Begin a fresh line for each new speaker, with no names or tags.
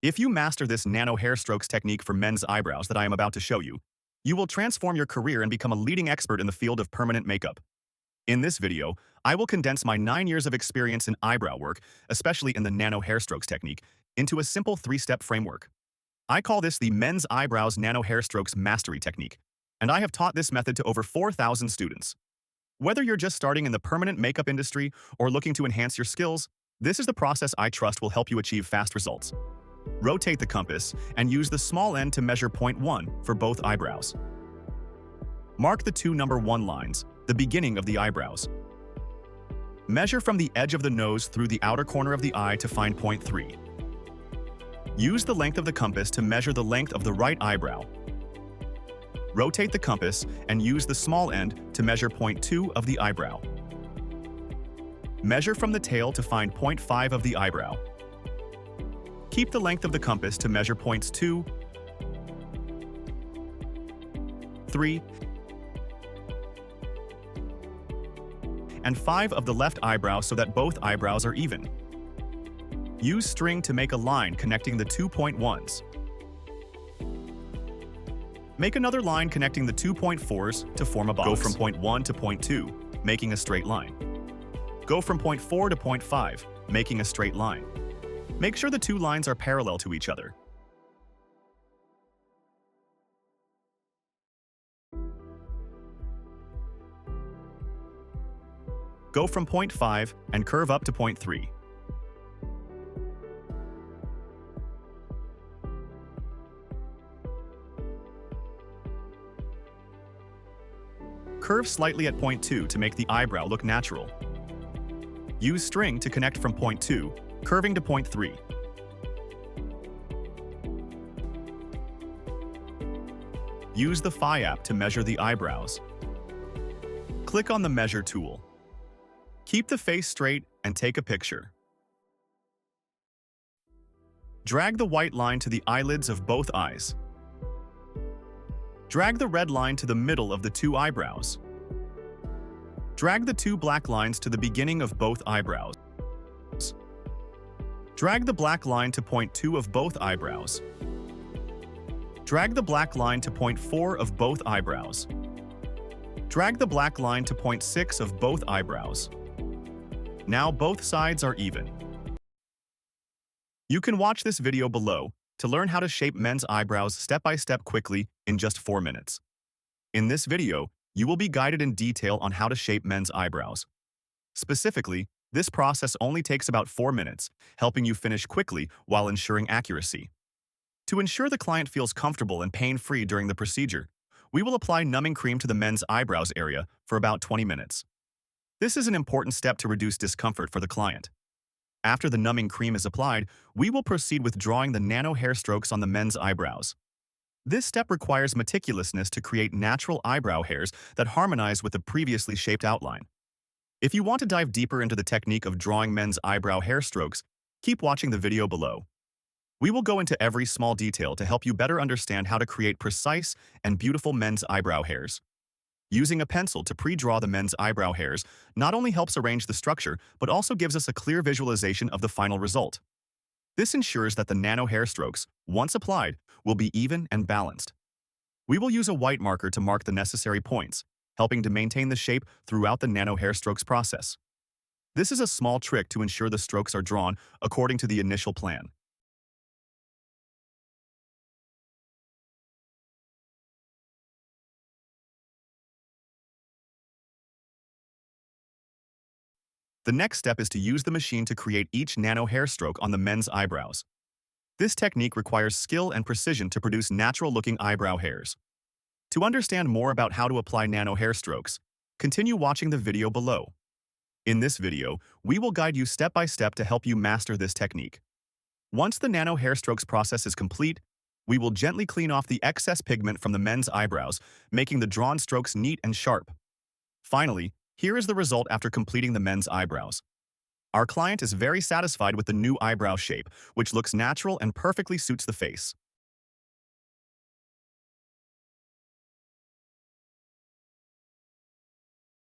If you master this nano hair strokes technique for men's eyebrows that I am about to show you, you will transform your career and become a leading expert in the field of permanent makeup. In this video, I will condense my 9 years of experience in eyebrow work, especially in the nano hair strokes technique, into a simple 3-step framework. I call this the Men's Eyebrows Nano Hair Strokes Mastery Technique, and I have taught this method to over 4,000 students. Whether you're just starting in the permanent makeup industry or looking to enhance your skills, this is the process I trust will help you achieve fast results. Rotate the compass and use the small end to measure point 1 for both eyebrows. Mark the two number 1 lines, the beginning of the eyebrows. Measure from the edge of the nose through the outer corner of the eye to find point 3. Use the length of the compass to measure the length of the right eyebrow. Rotate the compass and use the small end to measure point 2 of the eyebrow. Measure from the tail to find point 5 of the eyebrow. Keep the length of the compass to measure points 2, 3, and 5 of the left eyebrow so that both eyebrows are even. Use string to make a line connecting the 2 point 1s. Make another line connecting the 2 point 4s to form a box. Go from point 1 to point 2, making a straight line. Go from point 4 to point 5, making a straight line. Make sure the two lines are parallel to each other. Go from point 5 and curve up to point 3. Curve slightly at point 2 to make the eyebrow look natural. Use string to connect from point 2, curving to point 3. Use the Phi app to measure the eyebrows. Click on the Measure tool. Keep the face straight and take a picture. Drag the white line to the eyelids of both eyes. Drag the red line to the middle of the two eyebrows. Drag the two black lines to the beginning of both eyebrows. Drag the black line to point 2 of both eyebrows. Drag the black line to point 4 of both eyebrows. Drag the black line to point 6 of both eyebrows. Now both sides are even. You can watch this video below to learn how to shape men's eyebrows step-by-step quickly in just 4 minutes. In this video, you will be guided in detail on how to shape men's eyebrows. Specifically, this process only takes about 4 minutes, helping you finish quickly while ensuring accuracy. To ensure the client feels comfortable and pain-free during the procedure, we will apply numbing cream to the men's eyebrows area for about 20 minutes. This is an important step to reduce discomfort for the client. After the numbing cream is applied, we will proceed with drawing the nano hair strokes on the men's eyebrows. This step requires meticulousness to create natural eyebrow hairs that harmonize with the previously shaped outline. If you want to dive deeper into the technique of drawing men's eyebrow hair strokes, keep watching the video below. We will go into every small detail to help you better understand how to create precise and beautiful men's eyebrow hairs. Using a pencil to pre-draw the men's eyebrow hairs not only helps arrange the structure, but also gives us a clear visualization of the final result. This ensures that the nano hair strokes, once applied, will be even and balanced. We will use a white marker to mark the necessary points, helping to maintain the shape throughout the nano hair strokes process. This is a small trick to ensure the strokes are drawn according to the initial plan. The next step is to use the machine to create each nano hair stroke on the men's eyebrows. This technique requires skill and precision to produce natural-looking eyebrow hairs. To understand more about how to apply nano hair strokes, continue watching the video below. In this video, we will guide you step by step to help you master this technique. Once the nano hair strokes process is complete, we will gently clean off the excess pigment from the men's eyebrows, making the drawn strokes neat and sharp. Finally, here is the result after completing the men's eyebrows. Our client is very satisfied with the new eyebrow shape, which looks natural and perfectly suits the face.